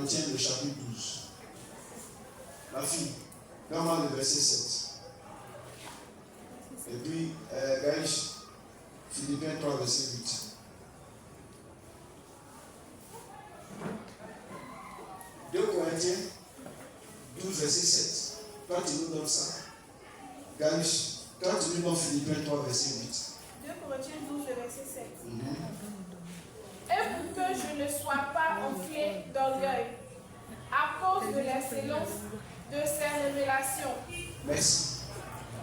Corinthiens, le chapitre 12. La fille, regarde-moi le verset 7. Et puis, Gaïch, Philippiens 3, verset 8. Corinthiens 12, verset 7. Toi, tu nous donnes ça. Gaïch, toi, tu nous donnes Philippiens 3, verset 8. 2 Corinthiens 12, verset 7. Et pour que je ne sois pas enflé d'orgueil à cause de l'excellence de ces révélations. Merci.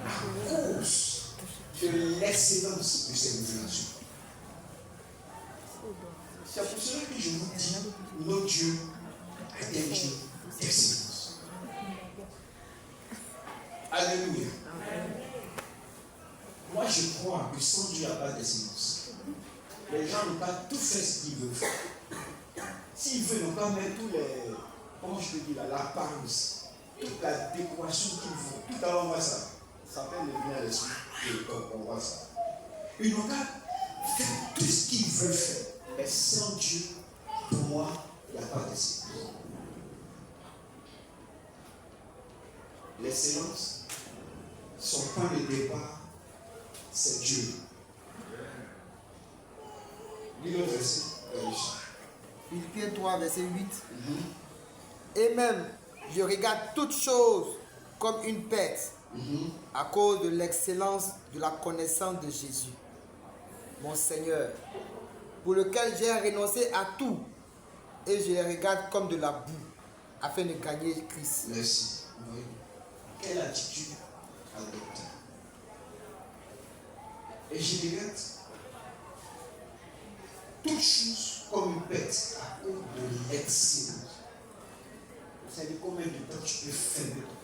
À cause de l'excellence de ces révélations. C'est pour cela que je vous dis, notre Dieu est un Dieu d'excellence. Alléluia. Moi, je crois que sans Dieu, il n'y a pas d'excellence. Les gens n'ont pas tout fait ce qu'ils veulent faire. S'ils veulent, ils n'ont pas mettre tous les, comment je peux dire, l'apparence, toute la décoration qu'ils font. Tout à l'heure, on voit ça. Ça s'appelle le bien l'esprit. On voit ça. Ils n'ont pas fait tout ce qu'ils veulent faire. Mais sans Dieu, pour moi, il n'y a pas d'excellence. L'excellence, son point de départ, c'est Dieu. Lis le verset. Philippiens 3, verset 8. Et même, je regarde toutes choses comme une perte à cause de l'excellence de la connaissance de Jésus, mon Seigneur, pour lequel j'ai renoncé à tout et je les regarde comme de la boue afin de gagner Christ. Merci. Oui. Quelle attitude adopter? Et je regarde toutes choses comme une perte à cause de l'excellence. Vous savez combien de temps tu peux faire de toi?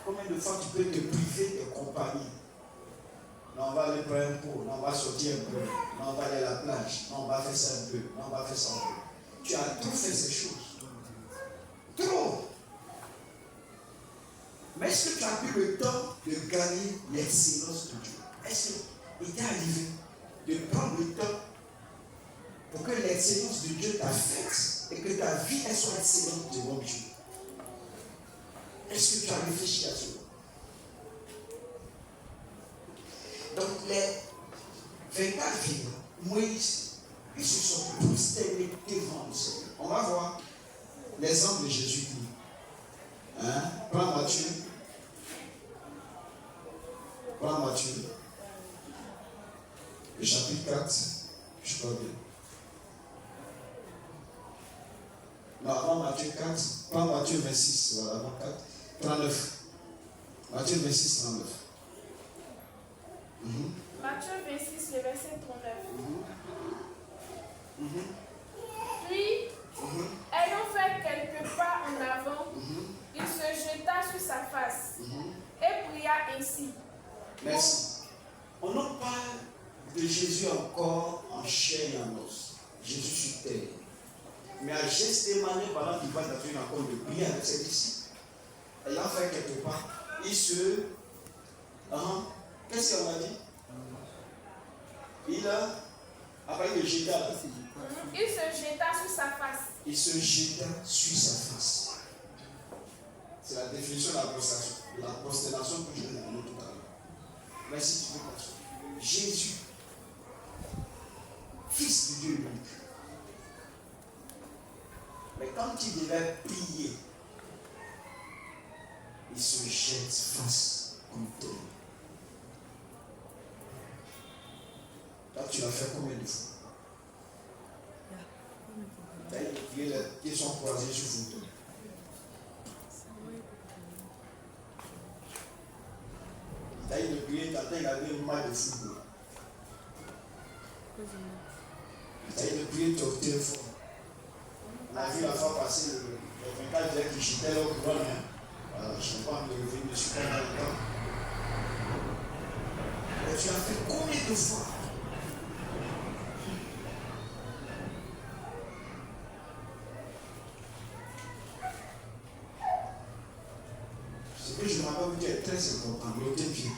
Combien de fois tu peux te priver des compagnies? Non, on va aller prendre un pot, non, on va sortir un peu, non, on va aller à la plage, non, on va faire ça un peu, non, on va faire ça un peu. Tu as trop fait ces choses. Trop. Mais est-ce que tu as eu le temps de gagner l'excellence de Dieu? Est-ce qu'il t'est arrivé de prendre le temps pour que l'excellence de Dieu t'a faite et que ta vie elle soit excellente devant Dieu? Est-ce que tu as réfléchi à cela? Donc les 24 vivants, Moïse, ils se sont prosternés devant le Seigneur. On va voir l'exemple de Jésus. Prends Matthieu. Prends Matthieu. Le chapitre 4. Je crois bien. Non, avant Matthieu 4. Prends Matthieu 26. Voilà, avant 4. 39. Matthieu 26, 39. Matthieu 26, le verset 39. Puis, ayant fait quelques pas en avant, il se jeta sur sa face et pria ainsi. Merci. On en parle de Jésus encore en chair et en os. Jésus sur terre. Mais à Gethsémani, pendant qu'il va dans une rencontre de prière avec ses disciples, ayant fait quelque part, il se. Qu'est-ce qu'on a dit? Après il se jeta. Il se jeta sur sa face. Il se jeta sur sa face. C'est la définition de la constellation que je viens de donner tout à l'heure. Mais si tu veux continuer. Jésus, fils de Dieu unique. Mais quand il devait prier, il se jette face comme tel. Là, tu l'as fait combien de fois? Les pieds sont croisés sur vous deux. T'as eu de prier, t'as regardé une match de football. T'as eu de prier ton téléphone. On a vu la fois passer le 24 direct qui j'étais là au courant. Je ne sais pas me revenir dessus pendant le temps. Mais tu as fait combien de fois? Ce que je m'avais dit est très important, l'autre pied.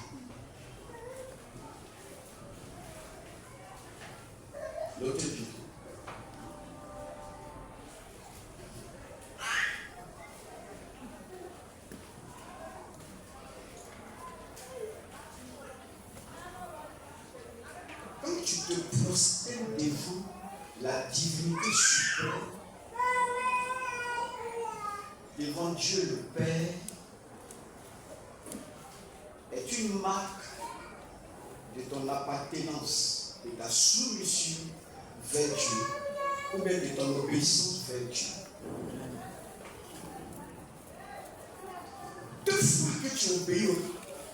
L'autre pied. prosterne devant la divinité suprême, devant Dieu le Père, est une marque de ton appartenance, de ta soumission vers Dieu, ou bien de ton obéissance vers Dieu. Toutefois que tu obéis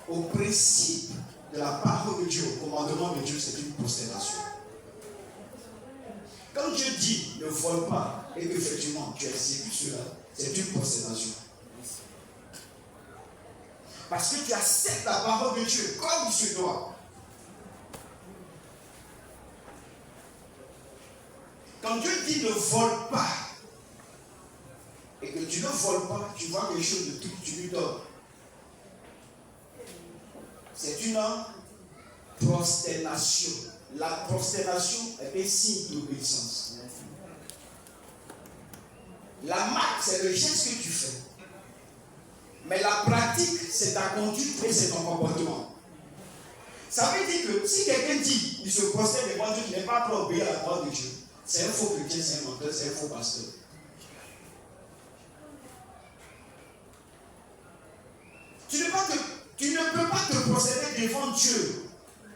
au principe de la parole de Dieu, au commandement de Dieu, c'est une prosternation. Quand Dieu dit ne vole pas et qu'effectivement tu exécutes cela, c'est une prosternation. Parce que tu acceptes la parole de Dieu comme il se doit. Quand Dieu dit ne vole pas, et que tu ne voles pas, tu vois quelque chose de tout, tu lui donnes. C'est une prosternation. La prosternation est un signe d'obéissance. La marque, c'est le geste que tu fais. Mais la pratique, c'est ta conduite et c'est ton comportement. Ça veut dire que si quelqu'un dit il se prosterne devant Dieu, qu'il n'est pas prêt à obéir à la parole de Dieu, c'est un faux chrétien, c'est un menteur, c'est un faux pasteur. Tu ne peux pas te prosterner devant Dieu,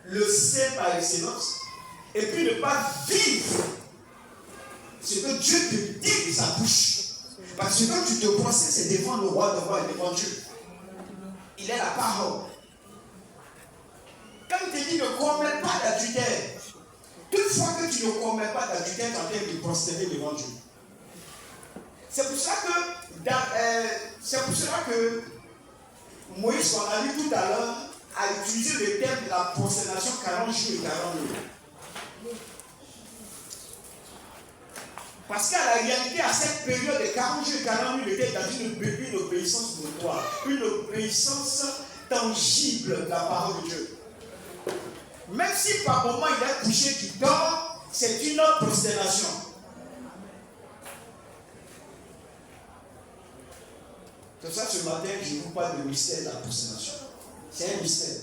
le Saint par excellence, et puis ne pas vivre ce que Dieu te dit de sa bouche. Parce que quand tu te prosternes, c'est devant le roi de rois et devant Dieu. Il est la parole. Quand il te dit ne commets pas d'adultère, toutefois que tu ne commets pas d'adultère, tu es en train de te prosterner devant Dieu. C'est pour cela que Moïse, qu'on a lu tout à l'heure, a utilisé le terme de la prosternation 40 jours et 40 nuits. Parce qu'à la réalité, à cette période de 40 jours et 40 nuits, il était dans une obéissance notoire, une obéissance tangible de la parole de Dieu. Même si par moment il est couché, tu dors, c'est une autre prosternation. C'est ça, ce matin, je ne vous parle de mystère de la prosternation. C'est un mystère.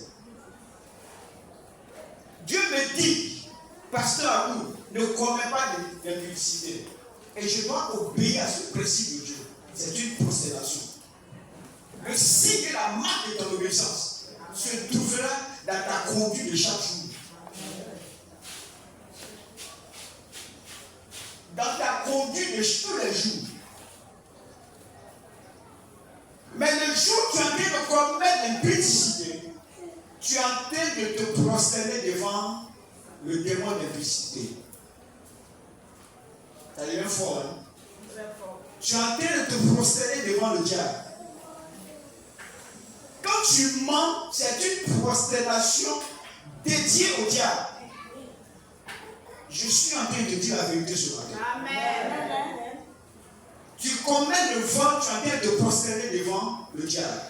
Dieu me dit, pasteur Abou, ne commets pas d'impudicité. Et je dois obéir à ce principe de Dieu. C'est une prosternation. Le signe et la marque de ton obéissance se trouvera dans ta conduite de chaque jour. Dans ta conduite de tous les jours. Mais le jour où tu es en train de commettre l'impudicité, tu es en train de te prosterner devant le démon d'impudicité. Ça devient fort, hein? Tu es en train de te prosterner devant le diable. Quand tu mens, c'est une prosternation dédiée au diable. Je suis en train de dire la vérité ce matin. Amen. Tu commets le vol, tu es en train de te prosterner devant le diable.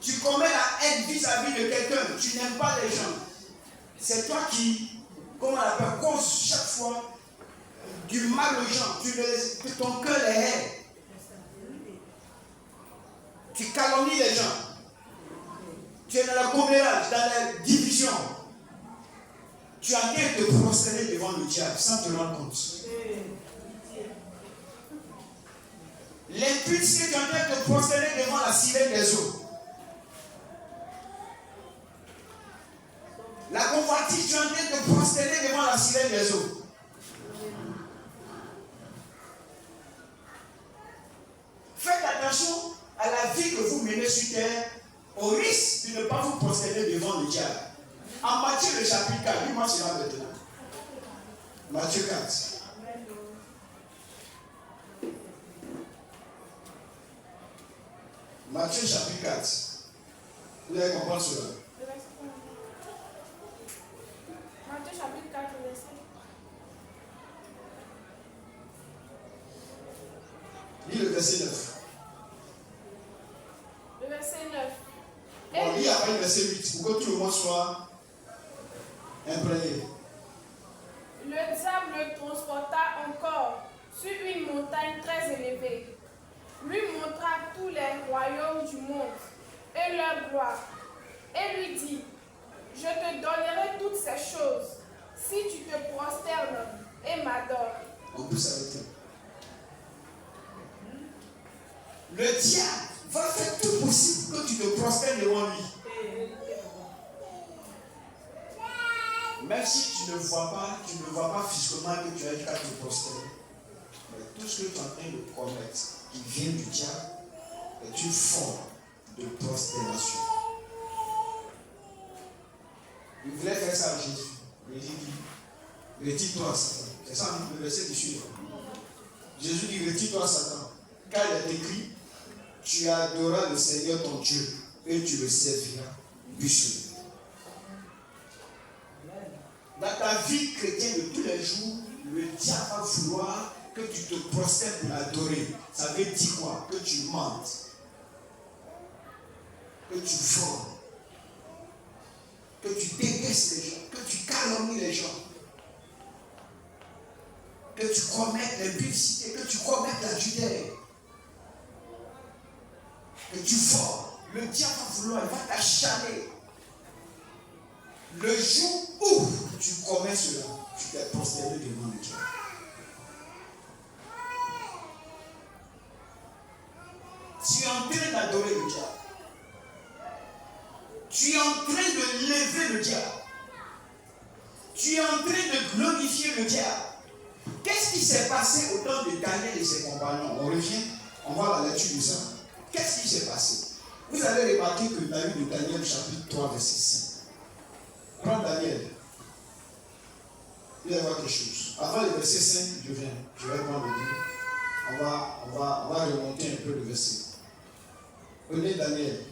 Tu commets la haine vis-à-vis de quelqu'un, tu n'aimes pas les gens. C'est toi qui, comment on appelle, cause chaque fois du mal aux gens. Ton cœur les hait. Tu calomnies les gens. Tu es dans la commérage, dans la division. Tu es en train de te prosterner devant le diable sans te rendre compte. L'impudicité, tu es en train de te prosterner devant la sirène des eaux. La convoitise, tu es en train de te prosterner devant la sirène des eaux. Faites attention à la vie que vous menez sur terre, au risque de ne pas vous prosterner devant le diable. En Matthieu le chapitre 4, dis-moi cela maintenant. Matthieu 4. Matthieu chapitre 4. Vous allez comprendre cela. Matthieu chapitre 4, verset. Lis le verset 9. Le verset 9. On lit après le verset 8 pour que tout le monde soit imprégné. Le diable le transporta encore sur une montagne très élevée. Lui montra tous les royaumes du monde et leur gloire, et lui dit: je te donnerai toutes ces choses si tu te prosternes et m'adores. On peut s'arrêter. Le diable va faire tout possible que tu te prosternes devant lui. Même si tu ne vois pas physiquement que tu as qu'à te prosterner. Mais tout ce que tu es en train de commettre, qui vient du diable, est une forme de prosternation. Il voulait faire ça à Jésus. Il dit, retire-toi, Satan. C'est ça le verset qui suit. Jésus dit, retire-toi, Satan. Car il est écrit, tu adoreras le Seigneur ton Dieu et tu le serviras lui seul. Dans ta vie chrétienne de tous les jours, le diable va vouloir que tu te prosternes pour l'adorer. Ça veut dire quoi? Que tu mentes, que tu voles, que tu détestes les gens, que tu calomnies les gens, que tu commettes l'impudicité, que tu commettes l'adultère, que tu voles. Le diable va vouloir, il va t'acharner. Le jour où tu commets cela, tu t'es prosterné devant le diable. Tu es en train d'adorer le diable. Tu es en train de lever le diable. Tu es en train de glorifier le diable. Qu'est-ce qui s'est passé au temps de Daniel et ses compagnons? On revient, on voit la lecture de ça. Qu'est-ce qui s'est passé? Vous avez remarqué que la Bible de Daniel, chapitre 3, verset 5. Prends Daniel. Il va y avoir quelque chose. Avant le verset 5, je vais prendre le livre. On va remonter un peu le verset. Prenez Daniel.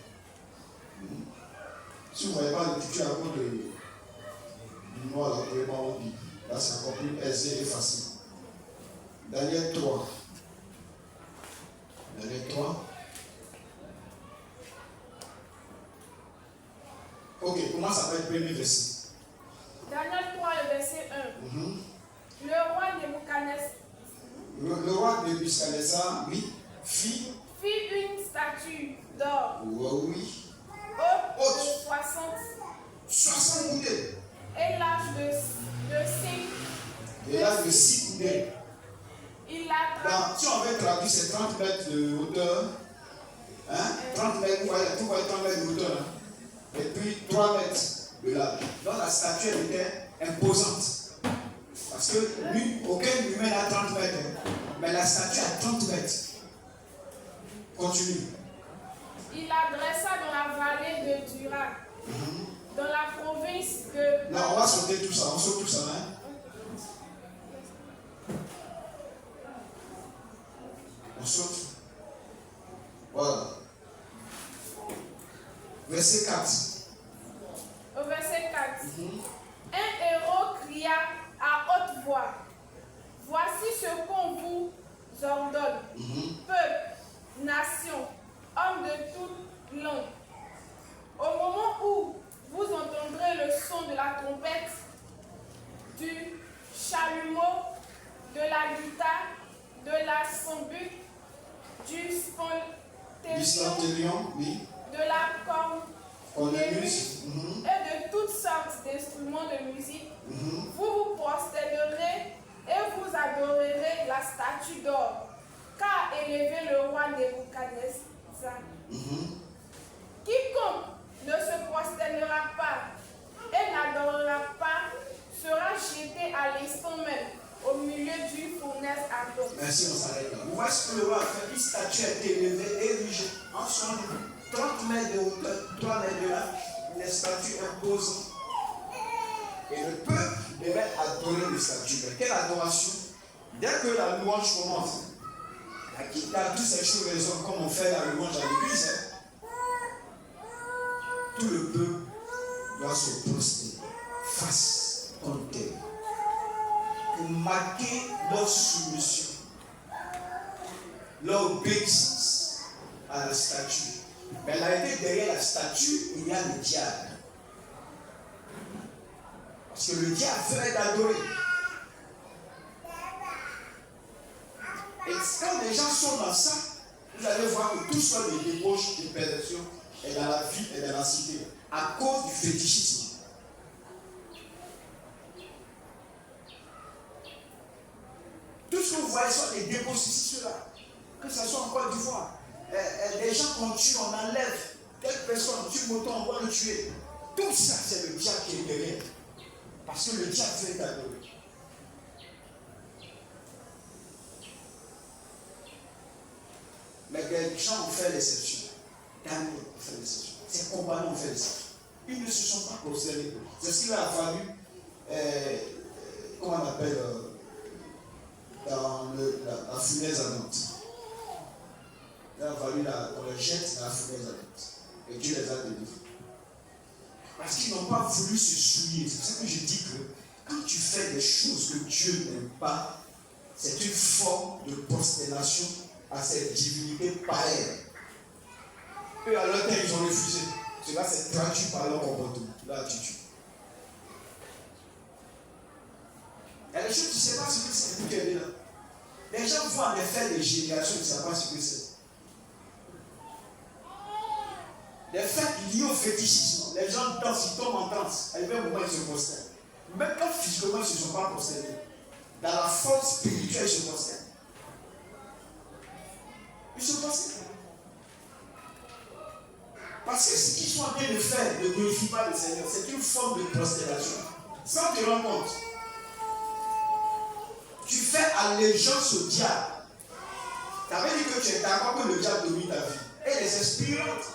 Si vous ne voyez pas l'écriture à cause du noir, là, vous pouvez pas en Bible. Là, c'est encore plus aisé et facile. Daniel 3. Daniel 3. Ok, commence avec le premier verset. Daniel 3, le verset 1. Le roi Nebuchadnezzar. Le roi Nebuchadnezzar, oui, fit une statue d'or. Oui. Haute de 60 coudées. Et large de 6 coudées. Il l'a Si on veut traduire, c'est 30 mètres de hauteur. 30 mètres, tout va être 30 mètres de hauteur. Et puis 3 mètres de large. Donc la statue était imposante. Parce que aucun humain n'a 30 mètres. Mais la statue a 30 mètres. Continue. Il la dressa dans la vallée de Dura, dans la province de... Non, on va sauter tout ça. On saute tout ça. On saute. Voilà. Verset 4. Au verset 4. Un héros cria à haute voix. Voici ce qu'on vous ordonne. Peuple, nation, hommes de toute langue. Au moment où vous entendrez le son de la trompette, du chalumeau, de la guitare, de la sambuc, du spantélion, oui. de la cornemuse et de toutes sortes d'instruments de musique, vous vous prosternerez et vous adorerez la statue d'or, qu'a élevé le roi Nebuchadnezzar. Quiconque ne se prosternera pas et n'adorera pas sera jeté à l'instant même au milieu du fournaise ardente. Merci, on s'arrête là. Vous voyez ce que le roi a fait. Une statue a été élevée, érigée en son 30 mètres de hauteur, 3 mètres de large, une statue imposante. Et le peuple devait adorer les statues. Mais quelle adoration? Dès que la louange commence, la guitare, toutes ces choses résonnent comme on fait la louange à l'église. Tout le peuple doit se prosterner face contre terre pour marquer leur soumission, leur obéissance à la statue. Mais la réalité, derrière la statue, il y a le diable. Parce que le diable ferait d'adorer. Et quand les gens sont dans ça, vous allez voir que tout seul de débauche, de perversion est dans la vie et dans la cité. À cause du fétichisme. que vous voyez soit des dépôts, ceci, cela. Que ce soit en Côte d'Ivoire. Les gens qu'on tue, on enlève. Quelques personnes tuent moto, on va le tuer. Tout ça, c'est le diable qui est derrière. Parce que le diable fait adorer. Mais les gens ont fait l'exception. Daniel a fait l'exception. Ses compagnons ont fait l'exception. Ils ne se sont pas prosternés. C'est ce qu'il a fallu, comment on appelle, dans la fournaise ardente. Il a fallu qu'on les jette dans la fournaise ardente. Et Dieu les a délivrés. Parce qu'ils n'ont pas voulu se souiller. C'est pour ça que je dis que quand tu fais des choses que Dieu n'aime pas, c'est une forme de prosternation à cette divinité païenne. Eux, à leur temps, ils ont refusé. Cela s'est traduit par leur comportement, leur attitude. Il y a des choses, tu ne sais pas ce que c'est pour t'aider là. Les gens voient des faits de génération, ils ne savent pas ce que c'est. Des faits liés au fétichisme. Les gens dansent, ils tombent en danse. À un moment, ils se prosternent. Même quand physiquement, ils ne se sont pas prosternés. Dans la force spirituelle, ils se prosternent. Ils se prosternent. Parce que ce qu'ils sont en train de faire ne glorifie pas le Seigneur. C'est une forme de prosternation. Sans te rendre compte. Tu fais allégeance au diable. Ça veut dire que tu es d'accord que le diable domine ta vie. Et les esprits rentrent.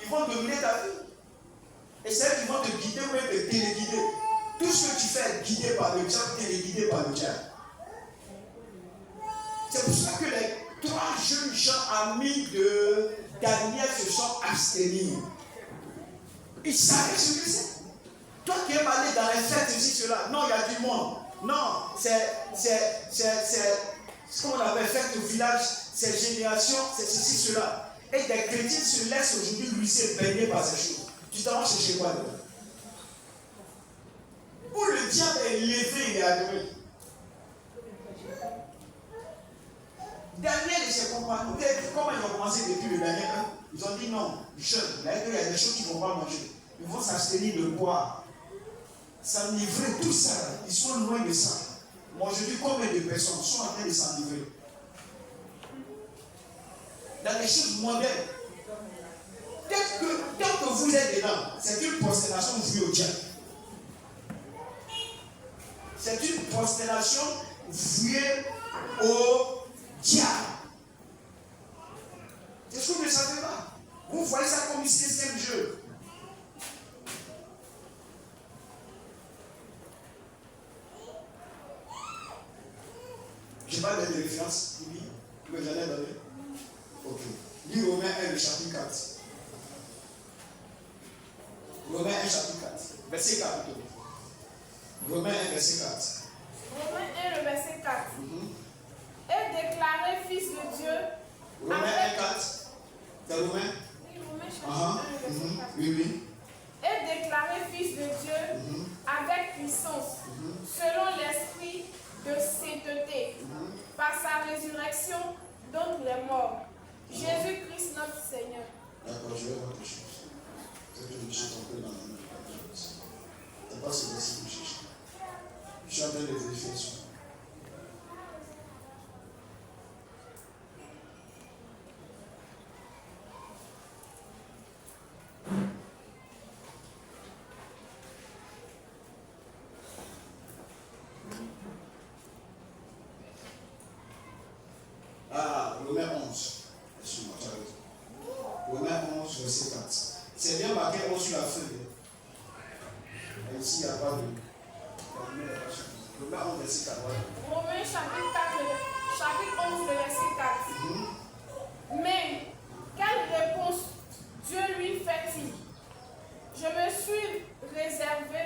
Ils vont dominer ta vie. Et c'est eux qui vont te guider ou même te téléguider. Tout ce que tu fais est guidé par le diable, téléguidé par le diable. C'est pour ça que les 3 jeunes gens amis de Daniel se sont abstenus. Ils savaient ce que c'est. Toi qui aimes aller dans les fêtes, ceci, cela. Non, il y a du monde. Non, c'est ce qu'on avait fait au village, c'est génération, c'est ceci, cela. Et des chrétiens se laissent aujourd'hui glisser, baigner par ces choses. Tu t'en vas chercher quoi dedans? Où le diable est levé, il est adoré. Daniel et ses compagnons, comment ils ont commencé depuis le dernier an? Ils ont dit non, jeûne. Il y a des choses qu'ils ne vont pas manger. Ils vont s'abstenir de boire. S'enivrer, tout ça, ils sont loin de ça. Moi je dis combien de personnes sont en train de s'enivrer dans les choses modernes. Tant que vous êtes dedans, c'est une prosternation vouée au diable. C'est une prosternation vouée au diable. C'est ce que vous ne savez pas. Vous voyez ça comme un système jeu. Je n'ai pas donné de référence, mais j'en ai donné. Ok. Lis Romains 1, le chapitre 4. Romains 1, chapitre 4. Verset 4 plutôt. Romains 1, verset 4. Romains 1, le verset 4. Est déclaré fils de Dieu. Romains 1, 4. C'est Romains? Oui, Romains chapitre 1, le verset 4. Oui. Est déclaré fils de Dieu avec puissance, selon l'esprit de sainteté, par sa résurrection d'entre les morts. Jésus-Christ notre Seigneur. D'accord, je vais voir quelque chose. C'est que je me suis trompé dans la même chose. C'est pas ce verset que je cherche. Je suis en train de vérifier ça. Ah, Romains 11. Excuse-moi, tu as raison. Romains 11, verset 4. C'est bien marqué 11 sur la feuille. Mais ici, il n'y a pas de. Romains 11, verset 4. Romains chapitre 11, le verset 4. Mais, quelle réponse Dieu lui fait-il? Je me suis réservé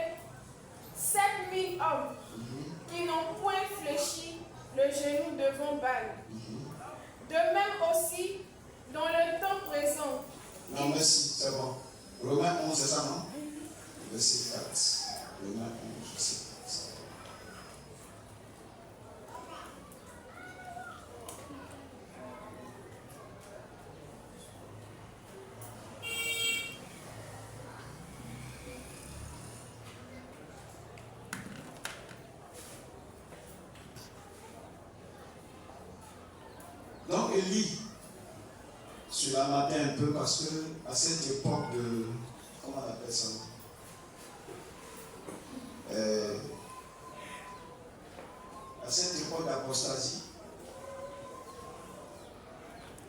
7000 hommes qui n'ont point fléchi le genou devant Baal. De même aussi, dans le temps présent. Non, merci, c'est bon. Romains 11, c'est ça, non? Verset 4. Romains 11, verset 4. Donc Élie, cela m'atteint un peu parce que à cette époque de, comment on appelle ça, à cette époque d'apostasie,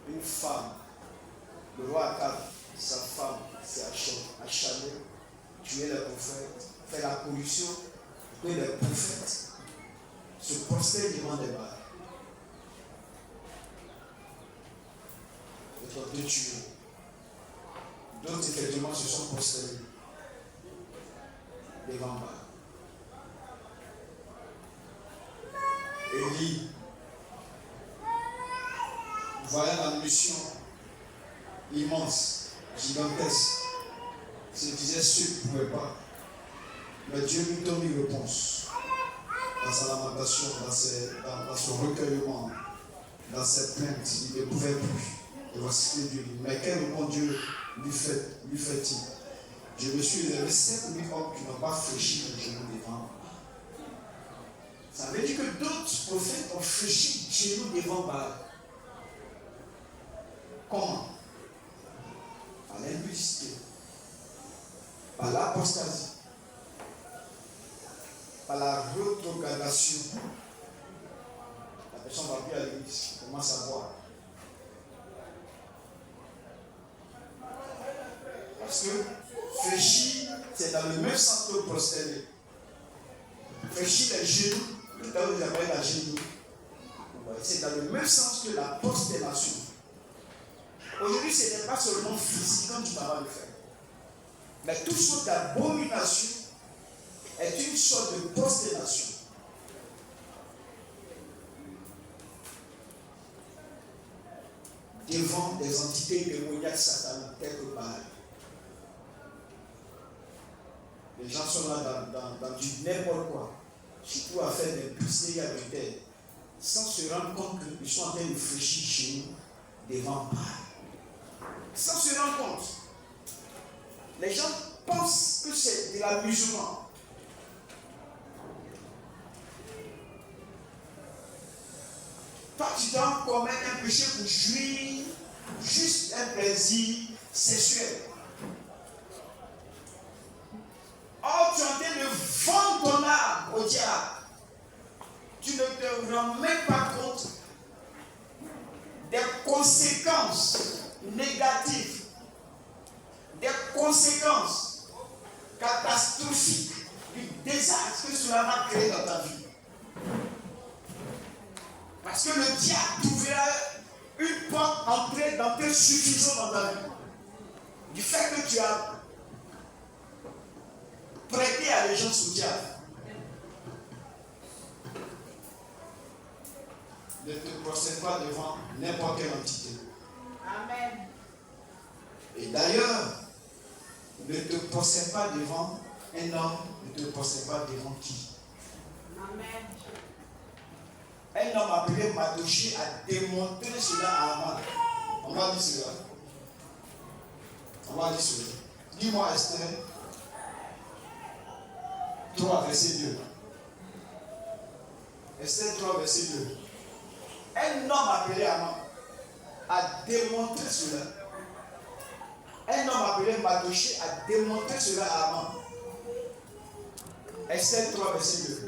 une femme, le roi Akab, sa femme s'est acharnée, tuer les prophètes, faire la pollution, que les prophètes se postaient devant des balles. Être deux tués. D'autres effectivement se sont postés devant Baal. Élie, voilà la mission immense, gigantesque. Il se disait ceux qui ne pouvaient pas. Mais Dieu lui donne une réponse. Dans sa lamentation, dans son recueillement, dans ses plaintes, il ne pouvait plus. Et voici ce que Dieu dit. Mais quel bon Dieu lui fait-il? Je me suis levé 7000 hommes qui n'ont pas fléchi le genou devant. Ça veut dire que d'autres prophètes ont fléchi le genou devant Baal. Comment? Par l'impudicité, par l'apostasie, par la rétrogradation. La personne va plus à l'église, elle commence à boire. Parce que fléchir, c'est dans le même sens que prosterner. Fléchir les genoux, tout à l'heure vous appelez la genou. C'est dans le même sens que la prosternation. Aujourd'hui, ce n'est pas seulement physique comme tu vas le faire. Mais toute sorte d'abomination est une sorte de prosternation. Devant des entités démoniaques sataniques telles que Baal. Les gens sont là dans du n'importe quoi, surtout à faire des publicités arbitraires, sans se rendre compte qu'ils sont en train de fléchir chez nous devant Baal. Sans se rendre compte. Les gens pensent que c'est de l'amusement. Toi, tu dois commettre un péché pour jouir juste un plaisir sexuel. Or, tu es en train de vendre ton âme au diable. Tu ne te rends même pas compte des conséquences négatives, des conséquences catastrophiques, du désastre que cela va créer dans ta vie. Parce que le diable trouvera une porte d'entrée suffisante dans ta vie. Du fait que tu as prêté allégeance au diable. Ne te procède pas devant n'importe quelle entité. Amen. Et d'ailleurs, ne te procède pas devant un homme, ne te procède pas devant qui? Amen. Un homme appelé Mardochée a démontré cela à Haman. On va dire cela. On va dire cela. Dis-moi Esther 3, verset 2. Esther 3, verset 2. Un homme appelé Haman a démontré cela. Un homme appelé Mardochée a démontré cela à Haman. Esther 3, verset 2.